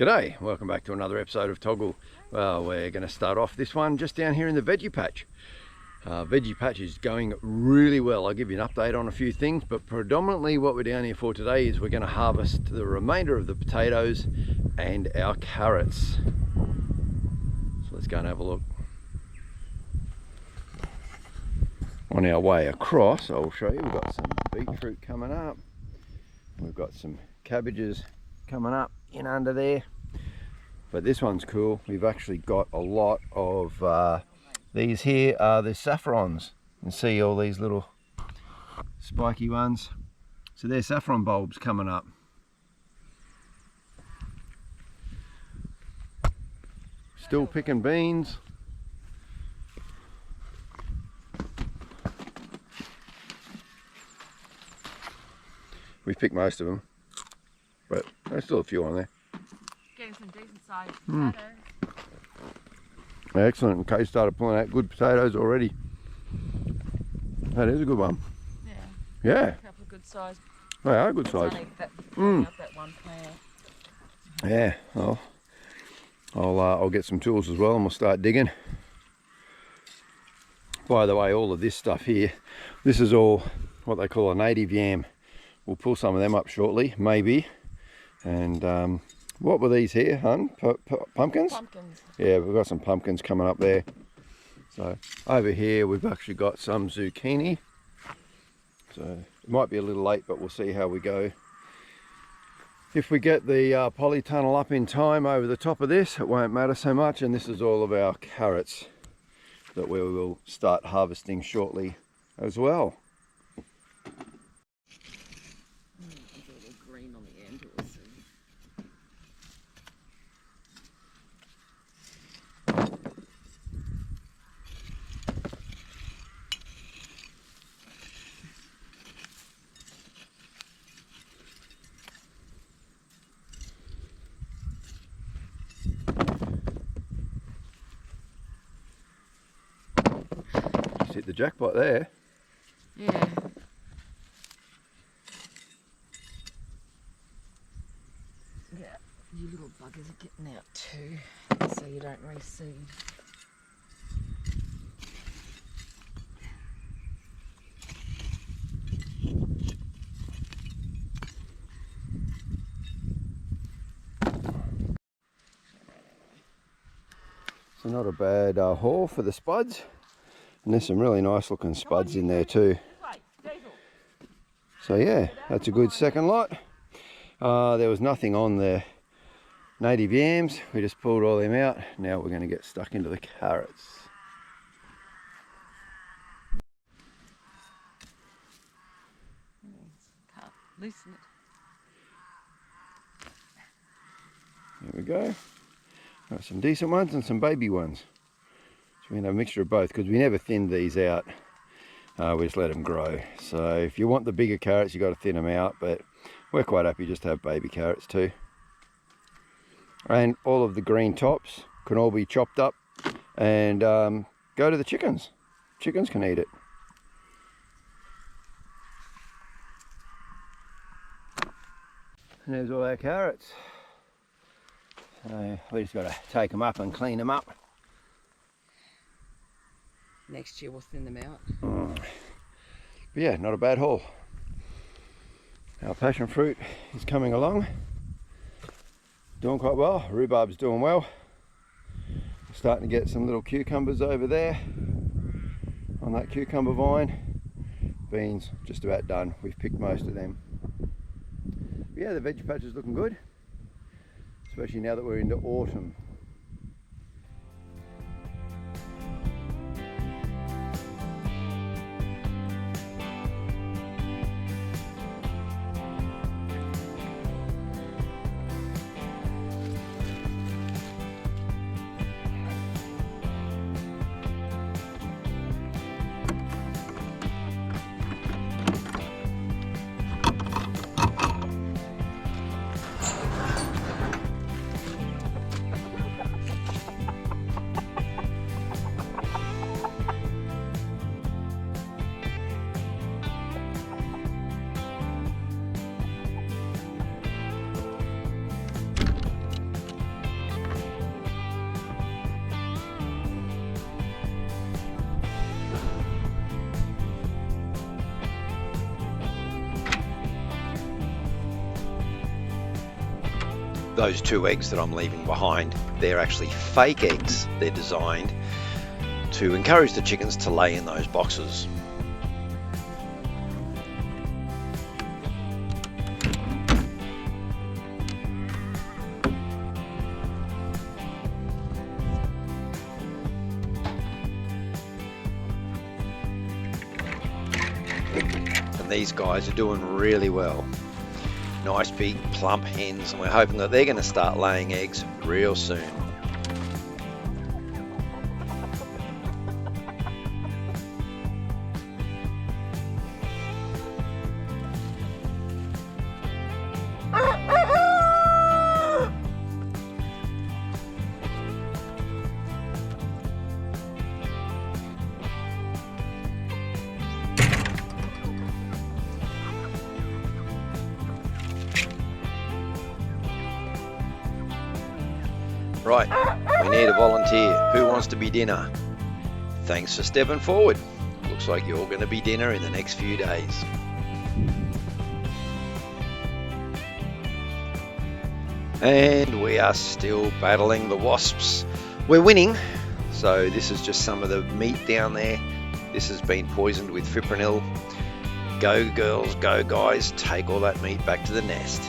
G'day, welcome back to another episode of Toggle. Well, we're going to start off this one just down here in the veggie patch. Veggie patch is going really well. I'll give you an update on a few things, but predominantly what we're down here for today is we're going to harvest the remainder of the potatoes and our carrots. So let's go and have a look. On our way across, I'll show you, we've got some beetroot coming up. We've got some cabbages coming up in under there, but this one's cool. We've actually got a lot of these here are the saffrons. You can see all these little spiky ones, so they're saffron bulbs coming up. Still picking beans. We've picked most of them, but there's still a few on there. Getting some decent sized potatoes. Excellent. Kate started pulling out good potatoes already. That is a good one. Yeah. Yeah. A couple of good size. They are good size. Up that one plant. Yeah. Well, I'll get some tools as well and we'll start digging. By the way, all of this stuff here, this is all what they call a native yam. We'll pull some of them up shortly, maybe. And what were these here, hun? Pumpkins? Pumpkins. Yeah, we've got some pumpkins coming up there. So over here we've actually got some zucchini. So it might be a little late, but we'll see how we go. If we get the polytunnel up in time over the top of this, it won't matter so much. And this is all of our carrots that we will start harvesting shortly as well. Hit the jackpot there. Yeah. Yeah, you little buggers are getting out too, so you don't reseed. So not a bad haul for the spuds. And there's some really nice looking spuds in there too. So yeah, that's a good second lot. There was nothing on the native yams. We just pulled all them out. Now we're going to get stuck into the carrots. Can't loosen it. There we go. Got some decent ones and some baby ones. So we're going to have a mixture of both because we never thinned these out. We just let them grow. So if you want the bigger carrots, you've got to thin them out, but we're quite happy just to have baby carrots too. And all of the green tops can all be chopped up and go to the chickens. Chickens can eat it. And there's all our carrots. So we just got to take them up and clean them up. Next year we'll thin them out. But yeah, not a bad haul. Our passion fruit is coming along. Doing quite well. Rhubarb's doing well. We're starting to get some little cucumbers over there on that cucumber vine. Beans just about done. We've picked most of them. But yeah, the veggie patch is looking good, especially now that we're into autumn. those 2 eggs that I'm leaving behind, they're actually fake eggs. They're designed to encourage the chickens to lay in those boxes. And these guys are doing really well. Nice big plump hens, and we're hoping that they're going to start laying eggs real soon. Right, we need a volunteer. Who wants to be dinner? Thanks for stepping forward. Looks like you're going to be dinner in the next few days. And we are still battling the wasps. We're winning, so this is just some of the meat down there. This has been poisoned with fipronil. Go girls, go guys, take all that meat back to the nest.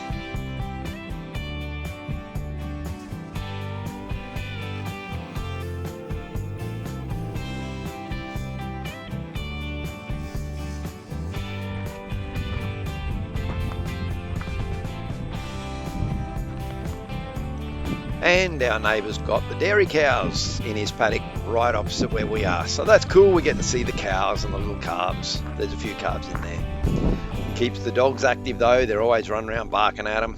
And our neighbour's got the dairy cows in his paddock right opposite where we are. So that's cool, we get to see the cows and the little calves. There's a few calves in there. Keeps the dogs active though, they're always running around barking at them.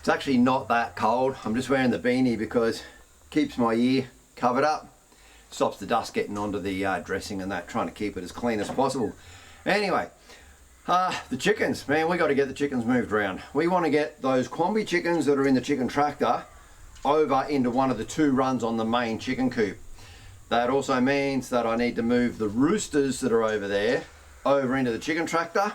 It's actually not that cold. I'm just wearing the beanie because it keeps my ear covered up. Stops the dust getting onto the dressing and that, trying to keep it as clean as possible. Anyway, the chickens, man, we got to get the chickens moved around. We want to get those Quamby chickens that are in the chicken tractor over into one of the 2 runs on the main chicken coop. That also means that I need to move the roosters that are over there over into the chicken tractor.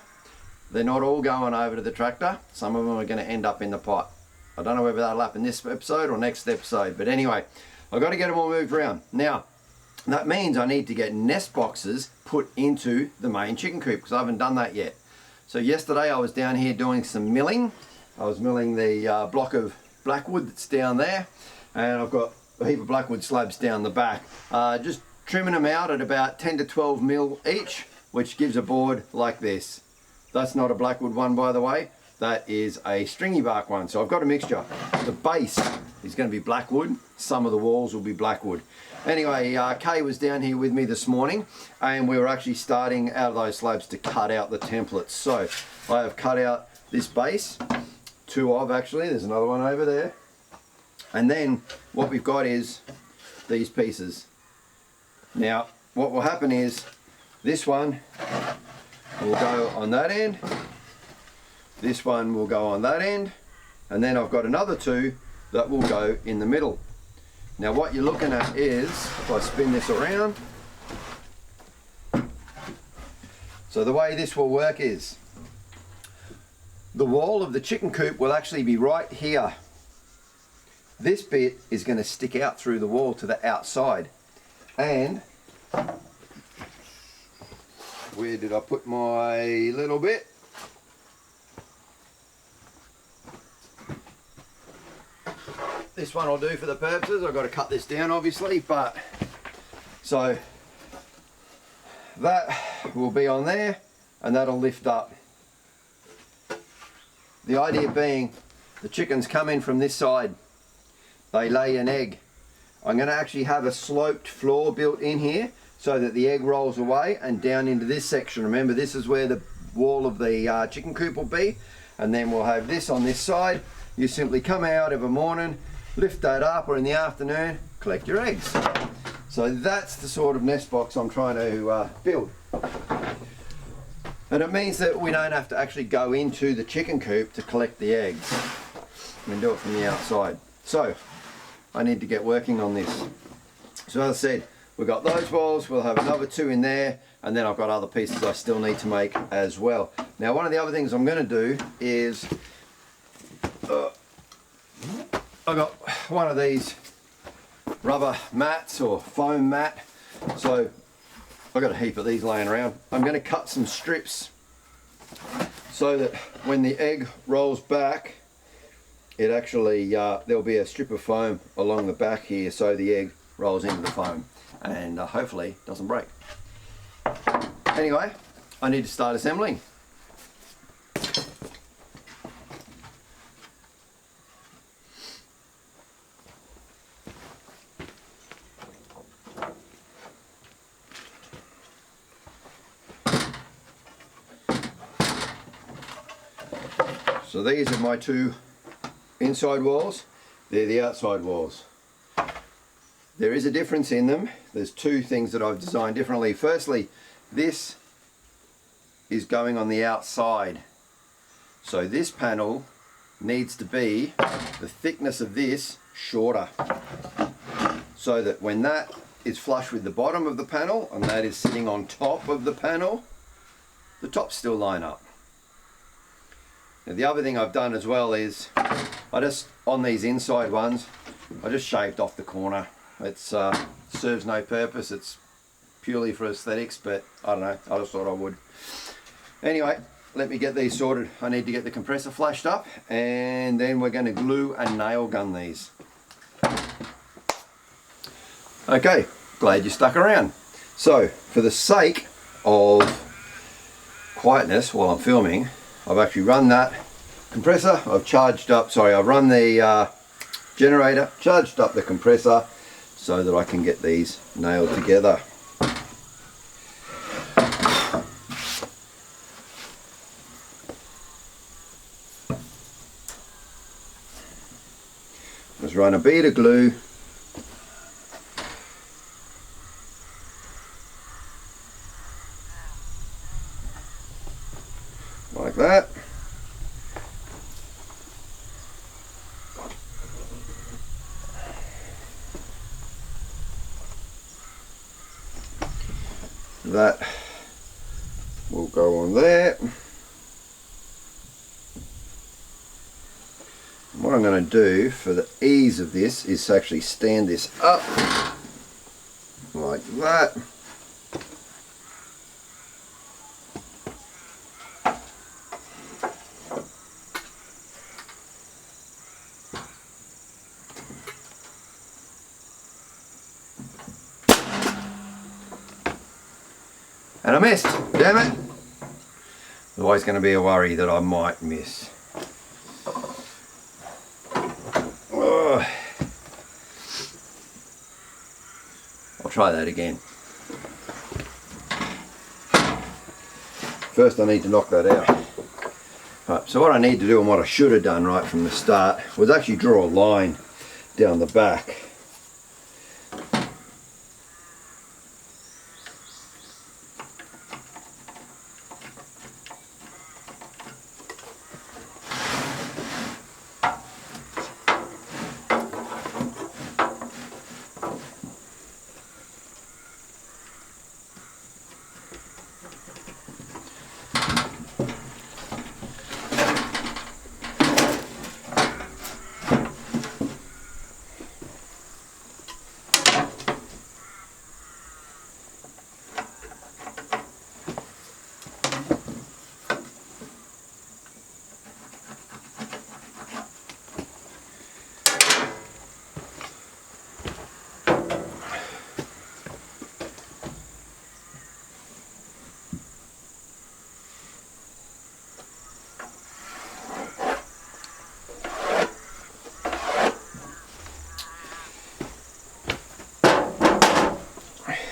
They're not all going over to the tractor. Some of them are going to end up in the pot. I don't know whether that'll happen this episode or next episode, but anyway, I've got to get them all moved around. Now, that means I need to get nest boxes put into the main chicken coop because I haven't done that yet. So yesterday I was down here doing some milling. I was milling the block of blackwood that's down there, and I've got a heap of blackwood slabs down the back. Just trimming them out at about 10 to 12 mil each, which gives a board like this. That's not a blackwood one, by the way. That is a stringy bark one. So I've got a mixture. The base is going to be blackwood. Some of the walls will be blackwood. Anyway, Kay was down here with me this morning, and we were actually starting out of those slabs to cut out the templates. So I have cut out this base, 2 of actually, there's another one over there. And then what we've got is these pieces. Now, what will happen is this one will go on that end, this one will go on that end, and then I've got another 2 that will go in the middle. Now what you're looking at is, if I spin this around, so the way this will work is, the wall of the chicken coop will actually be right here. This bit is going to stick out through the wall to the outside. And, where did I put my little bit? This one will do for the purposes. I've got to cut this down obviously, but so that will be on there and that'll lift up. The idea being the chickens come in from this side, they lay an egg. I'm going to actually have a sloped floor built in here so that the egg rolls away and down into this section. Remember, this is where the wall of the chicken coop will be, and then we'll have this on this side. You simply come out every morning, lift that up, or in the afternoon, collect your eggs. So that's the sort of nest box I'm trying to build. And it means that we don't have to actually go into the chicken coop to collect the eggs. We can do it from the outside. So I need to get working on this. So as I said, we've got those walls, we'll have another 2 in there, and then I've got other pieces I still need to make as well. Now one of the other things I'm going to do is I've got one of these rubber mats or foam mat, so I've got a heap of these laying around. I'm going to cut some strips so that when the egg rolls back, it actually there'll be a strip of foam along the back here, so the egg rolls into the foam and hopefully doesn't break. Anyway, I need to start assembling. So these are my 2 inside walls, they're the outside walls. There is a difference in them. There's 2 things that I've designed differently. Firstly, this is going on the outside. So this panel needs to be the thickness of this shorter, so that when that is flush with the bottom of the panel and that is sitting on top of the panel, the tops still line up. Now the other thing I've done as well is on these inside ones, I just shaved off the corner. It's serves no purpose, it's purely for aesthetics, but I don't know, I just thought I would. Anyway, let me get these sorted. I need to get the compressor flashed up, and then we're going to glue and nail gun these. Okay, glad you stuck around. So for the sake of quietness while I'm filming, I've actually run that compressor, I've run the generator, charged up the compressor so that I can get these nailed together. Just run a bead of glue like that. That will go on there. What I'm going to do for the ease of this is actually stand this up like that. And I missed, damn it. There's always going to be a worry that I might miss. Ugh. I'll try that again. First I need to knock that out. Right, so what I need to do, and what I should have done right from the start, was actually draw a line down the back.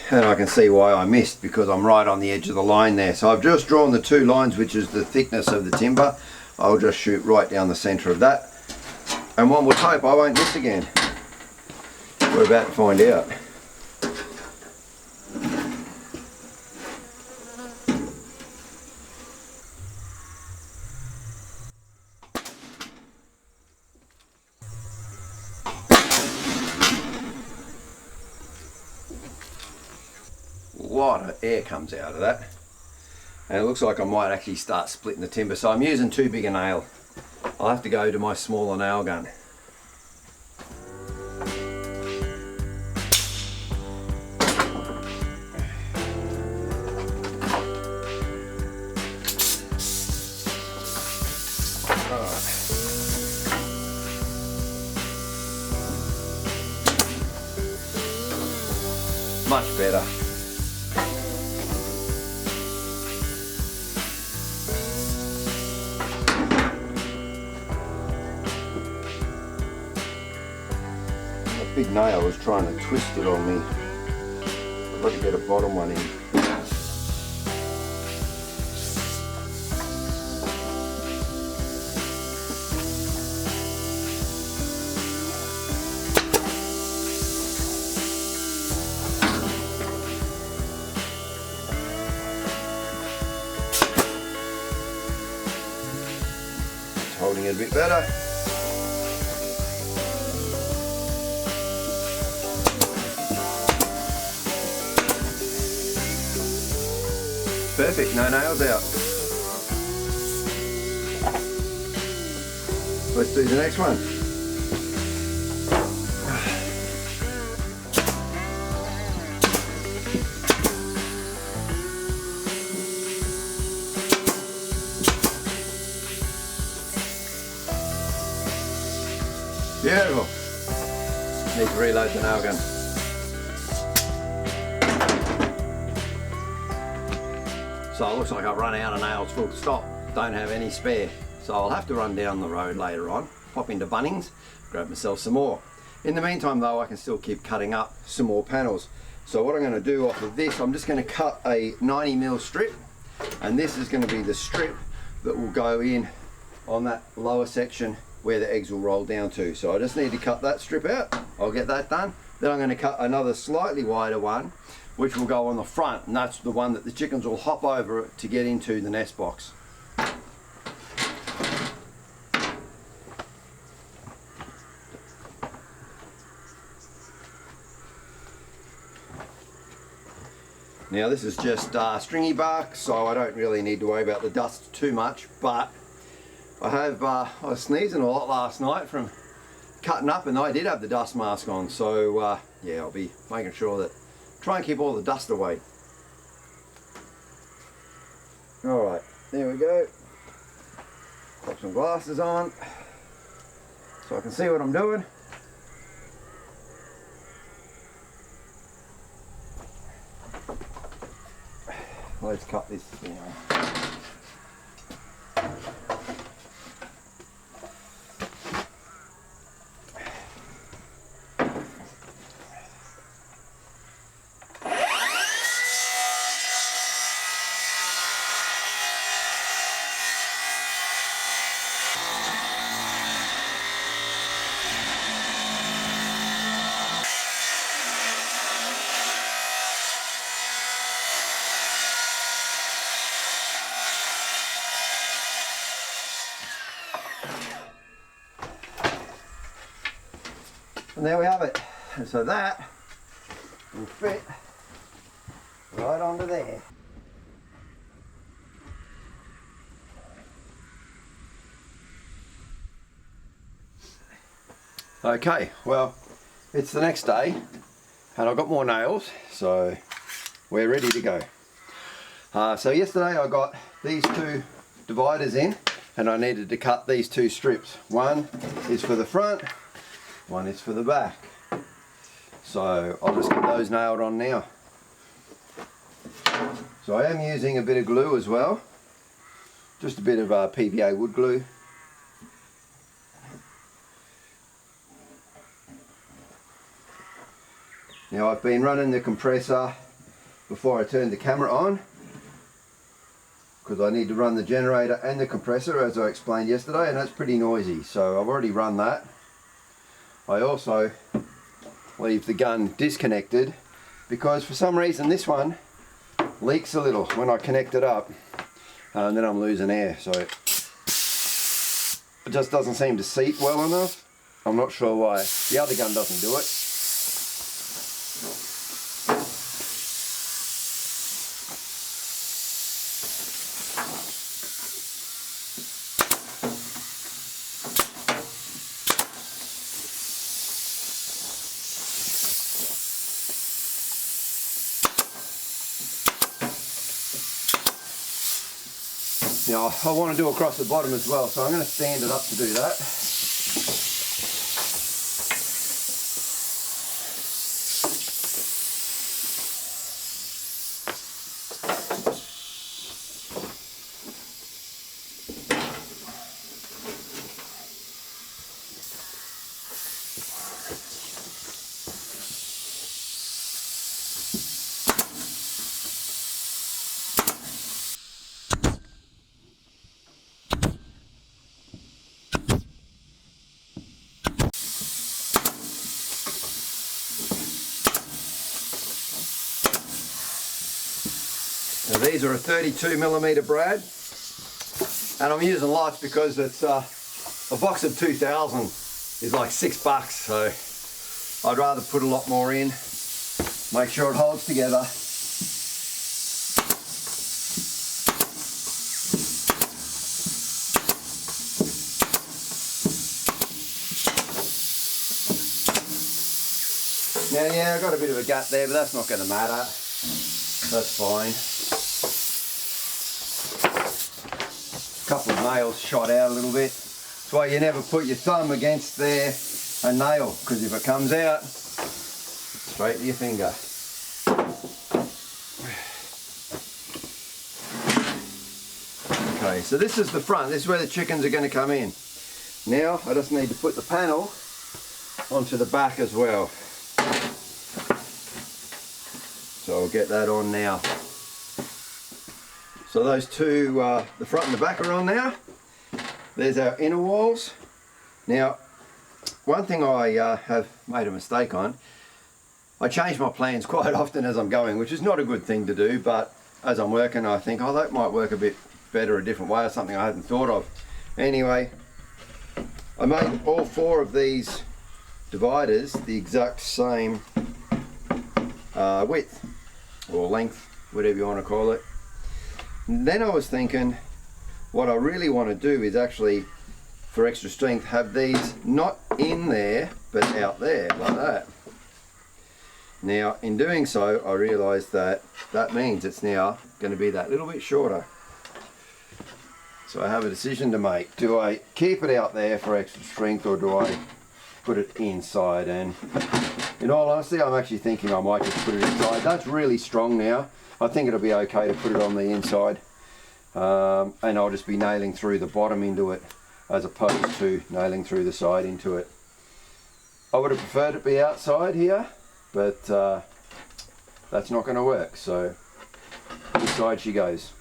And I can see why I missed, because I'm right on the edge of the line there. So I've just drawn the 2 lines, which is the thickness of the timber. I'll just shoot right down the centre of that, and one would hope I won't miss again. We're about to find out. lot of air comes out of that. And it looks like I might actually start splitting the timber. So I'm using too big a nail. I'll have to go to my smaller nail gun. Much better. That big nail was trying to twist it on me. I've got to get a bottom one in. Holding it a bit better. Perfect, no nails out. Let's do the next one. Beautiful. Need to reload the nail gun. So it looks like I've run out of nails full stop. Don't have any spare. So I'll have to run down the road later on, pop into Bunnings, grab myself some more. In the meantime though, I can still keep cutting up some more panels. So what I'm going to do off of this, I'm just going to cut a 90mm strip, and this is going to be the strip that will go in on that lower section where the eggs will roll down to. So I just need to cut that strip out. I'll get that done. Then I'm going to cut another slightly wider one, which will go on the front, and that's the one that the chickens will hop over to get into the nest box. Now this is just stringy bark, so I don't really need to worry about the dust too much, but I was sneezing a lot last night from cutting up, and I did have the dust mask on, so yeah, I'll be making sure that, try and keep all the dust away. Alright, there we go. Put some glasses on so I can see what I'm doing. Let's cut this down. And there we have it. And so that will fit right onto there. Okay, well, it's the next day and I've got more nails, so we're ready to go. So yesterday I got these two dividers in, and I needed to cut these two strips. One is for the front, one is for the back. So I'll just get those nailed on now. So I am using a bit of glue as well, just a bit of PVA wood glue. Now I've been running the compressor before I turned the camera on, because I need to run the generator and the compressor as I explained yesterday, and that's pretty noisy, so I've already run that. I also leave the gun disconnected because for some reason this one leaks a little when I connect it up, and then I'm losing air, so it just doesn't seem to seat well enough. I'm not sure why. The other gun doesn't do it. Now I want to do across the bottom as well, so I'm going to stand it up to do that. Now these are a 32mm brad, and I'm using lots because it's a box of 2000 is like $6, so I'd rather put a lot more in, make sure it holds together. Now yeah, I've got a bit of a gap there, but that's not going to matter, that's fine. Couple of nails shot out a little bit. That's why you never put your thumb against there a nail, because if it comes out, straight to your finger. Okay, so this is the front. This is where the chickens are going to come in. Now I just need to put the panel onto the back as well. So I'll get that on now. So those two, the front and the back are on now. There's our inner walls. Now, one thing I have made a mistake on, I change my plans quite often as I'm going, which is not a good thing to do, but as I'm working I think, oh, that might work a bit better a different way, or something I hadn't thought of. Anyway, I made all four of these dividers the exact same width or length, whatever you want to call it. And then I was thinking, what I really want to do is actually, for extra strength, have these not in there but out there like that. Now in doing so I realised that that means it's now going to be that little bit shorter. So I have a decision to make. Do I keep it out there for extra strength, or do I put it inside? And in all honesty, I'm actually thinking I might just put it inside. That's really strong now. I think it'll be okay to put it on the inside, and I'll just be nailing through the bottom into it as opposed to nailing through the side into it. I would have preferred it to be outside here, but that's not going to work, so this side she goes.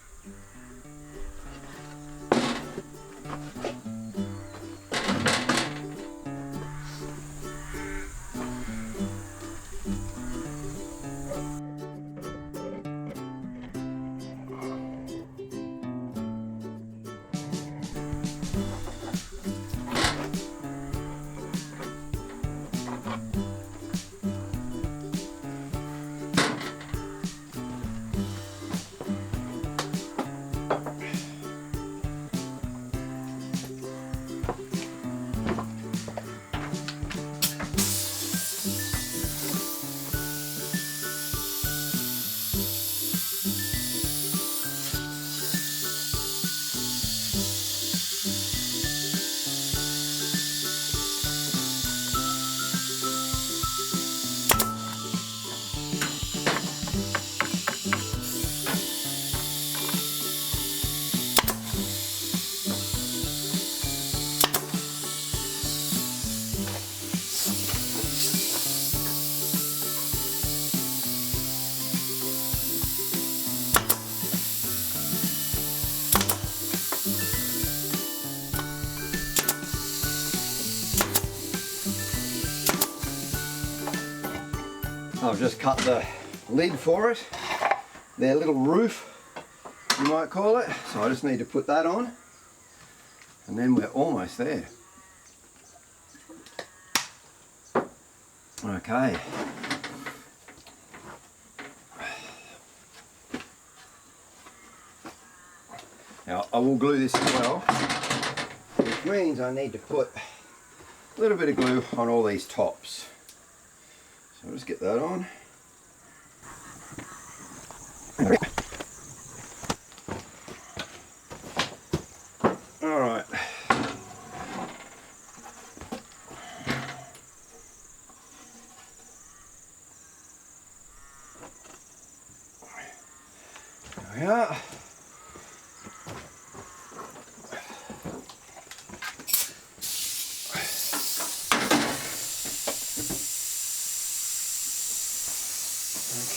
I've just cut the lid for it, their little roof you might call it, so I just need to put that on and then we're almost there. Okay. Now I will glue this as well, which means I need to put a little bit of glue on all these tops. So I'll just get that on. are.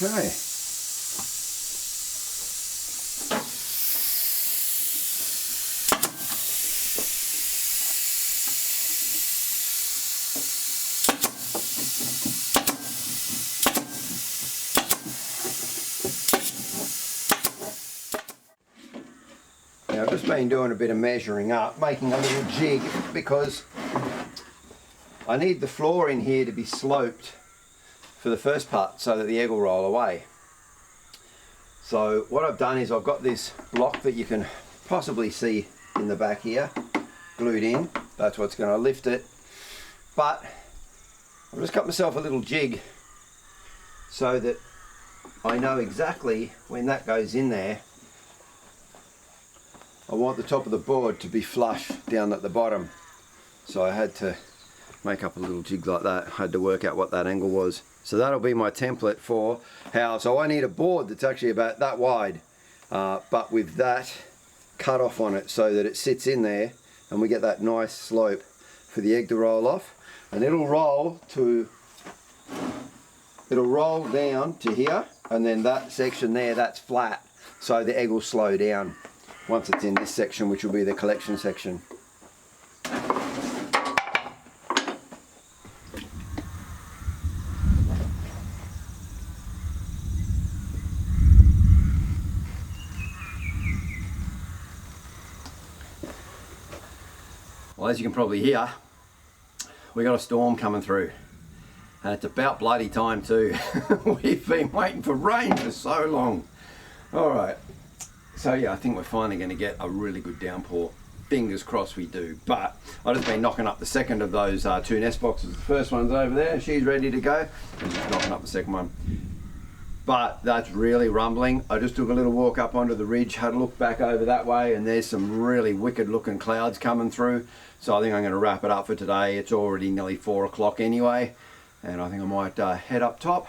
Okay. Now I've just been doing a bit of measuring up, making a little jig, because I need the floor in here to be sloped for the first part so that the egg will roll away. So what I've done is I've got this block that you can possibly see in the back here, glued in. That's what's going to lift it. But I've just cut myself a little jig so that I know exactly when that goes in there. I want the top of the board to be flush down at the bottom. So I had to make up a little jig like that. I had to work out what that angle was. So that'll be my template for how, so I need a board that's actually about that wide, but with that cut off on it so that it sits in there and we get that nice slope for the egg to roll off. And it'll roll down to here, and then that section there, that's flat. So the egg will slow down once it's in this section, which will be the collection section. Well, as you can probably hear, we got a storm coming through, and it's about bloody time too. We've been waiting for rain for so long. All right, so yeah, I think we're finally going to get a really good downpour. Fingers crossed we do. But I've just been knocking up the second of those two nest boxes. The first one's over there, she's ready to go. I'm just knocking up the second one. But that's really rumbling. I just took a little walk up onto the ridge, had a look back over that way, and there's some really wicked looking clouds coming through. So I think I'm going to wrap it up for today. It's already nearly 4 o'clock anyway, and I think I might head up top,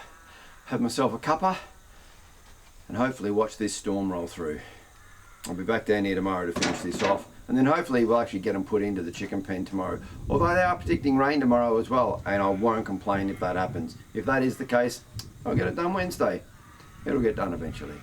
have myself a cuppa, and hopefully watch this storm roll through. I'll be back down here tomorrow to finish this off, and then hopefully we'll actually get them put into the chicken pen tomorrow. Although they are predicting rain tomorrow as well, and I won't complain if that happens. If that is the case, I'll get it done Wednesday. It'll get done eventually.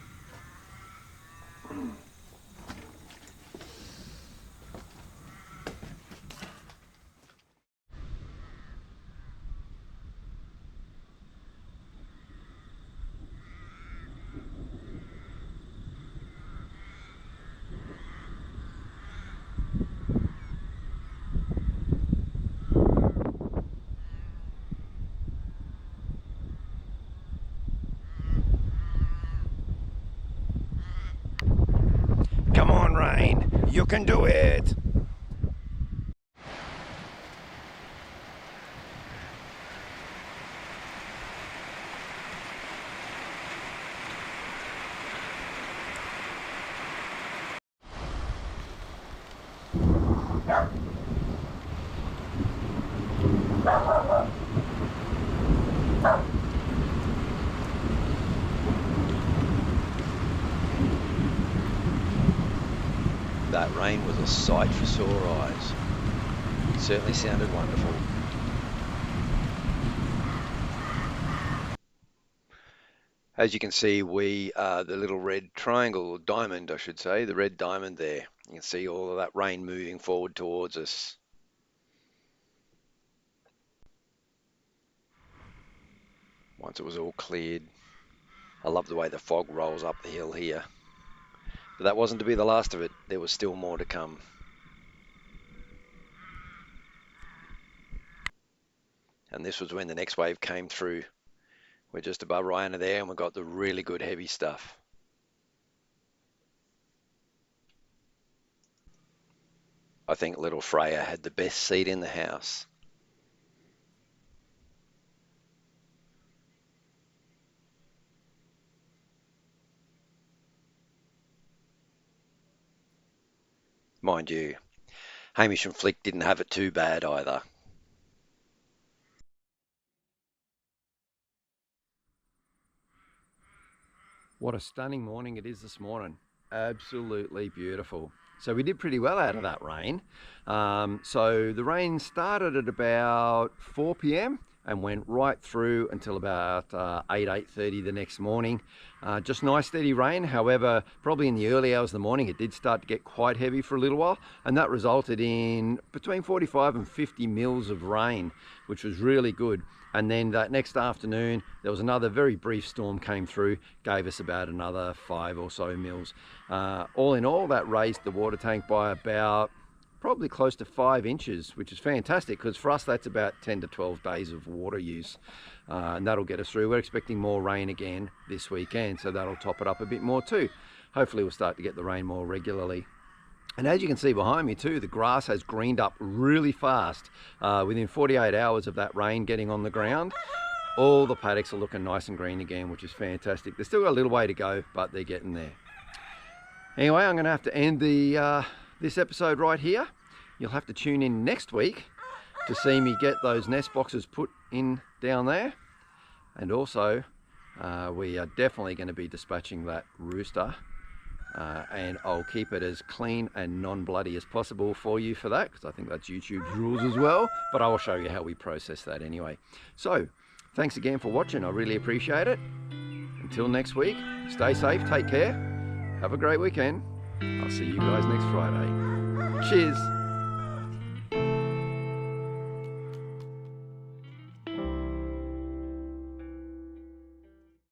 Come on, rain, you can do it. That rain was a sight for sore eyes. It certainly sounded wonderful. As you can see, we are the little red triangle, or diamond I should say, the red diamond there. You can see all of that rain moving forward towards us. Once it was all cleared. I love the way the fog rolls up the hill here. But that wasn't to be the last of it. There was still more to come. And this was when the next wave came through. We're just above Rihanna there, and we've got the really good heavy stuff. I think little Freya had the best seat in the house. Mind you, Hamish and Flick didn't have it too bad either. What a stunning morning it is this morning. absolutely beautiful. So we did pretty well out of that rain. So the rain started at about 4 p.m. and went right through until about 8:30 the next morning. Just nice steady rain. However, probably in the early hours of the morning, it did start to get quite heavy for a little while, and that resulted in between 45 and 50 mils of rain, which was really good. And then that next afternoon, there was another very brief storm came through, gave us about another 5 or so mils. All in all, that raised the water tank by about probably close to 5 inches, which is fantastic, because for us that's about 10 to 12 days of water use, and that'll get us through. We're expecting more rain again this weekend, so that'll top it up a bit more too. Hopefully we'll start to get the rain more regularly. And as you can see behind me too, the grass has greened up really fast. Within 48 hours of that rain getting on the ground, all the paddocks are looking nice and green again, which is fantastic. They've still got a little way to go, but they're getting there. Anyway, I'm going to have to end this episode right here. You'll have to tune in next week to see me get those nest boxes put in down there. And also, we are definitely going to be dispatching that rooster. And I'll keep it as clean and non-bloody as possible for you for that, because I think that's YouTube's rules as well. But I will show you how we process that anyway. So, thanks again for watching. I really appreciate it. Until next week, stay safe, take care. Have a great weekend. I'll see you guys next Friday. Cheers.